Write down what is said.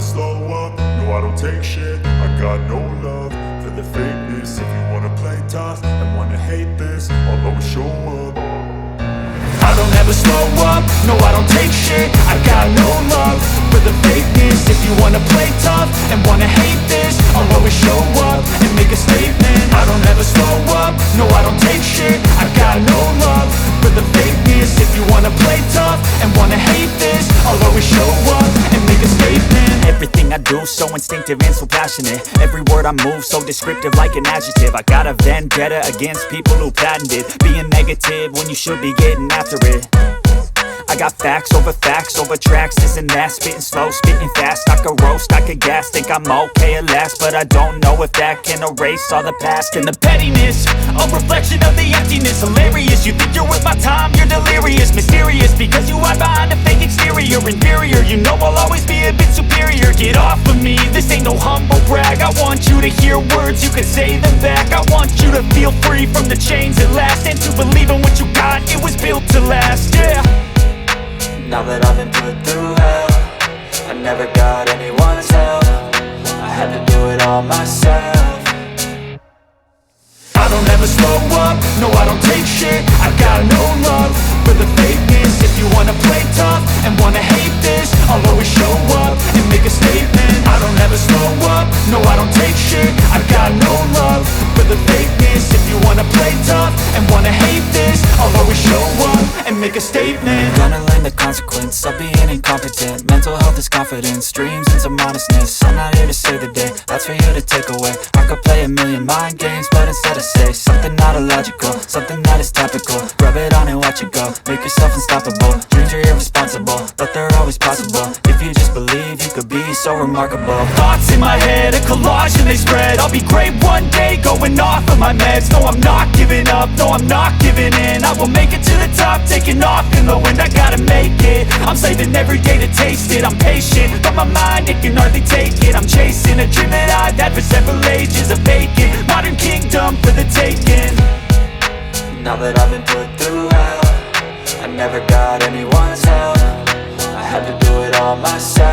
slow up, no I don't take shit. I got no love for the fakeness. If you wanna play tough and wanna hate this, I'll always show up. I don't ever slow up, no I don't take shit. I got no love for the fakeness. If you wanna play tough and wanna hate this, I'll always show up and make a statement. I don't ever slow up, no I don't take shit. I got no love for the fakeness. If you wanna play tough and wanna hate this, I'll always show up and make a statement. Everything I do so instinctive and so passionate. Every word I move so descriptive like an adjective. I got a vendetta against people who patented being negative when you should be getting after it. I got facts over tracks, this and that. Spitting slow, spitting fast, I could roast, I could gas. Think I'm okay at last, but I don't know if that can erase all the past. And the pettiness, a reflection of the emptiness. Hilarious, you think you're worth my time, you're delirious. Mysterious, because you hide behind a fake exterior. Inferior, you know I'll always be a bit superior. Get off of me, this ain't no humble brag. I want you to hear words, you can say them back. I want you to feel free from the chains at last, and to believe in what you got, it was built to last, yeah. Now that I've been put through hell, I never got anyone's help. I had to do it all myself. I don't ever slow up, no I don't take shit. I got no love for the fakeness. If you wanna play tough and wanna hate this, I'll always show up and make a statement. I don't ever slow up, no I don't take shit. I got no love for the fakeness. If you wanna play tough and wanna hate this, I'll always show up and make a statement. Gonna learn the consequence of being incompetent. Mental health is confidence, dreams and some honestness. I'm not here to save the day, that's for you to take away. I could play a million mind games, but instead I say something not illogical, something that is topical. Rub it on and watch it go, make yourself unstoppable. Dreams are irresponsible, but they're always possible. If you just believe, you could be so remarkable. Thoughts in my head, a collage and they spread. I'll be great one day, going off of my meds. No, I'm not giving up, no, I'm not giving in. I will make it to the top, taking off in the wind. I gotta make it, I'm saving every day to taste it. I'm patient, but my mind, it can hardly take it. I'm chasing a dream that I've had for several ages. A vacant, modern kingdom for the taking. Now that I've been put through hell, I never got anyone's help. I had to do it all myself.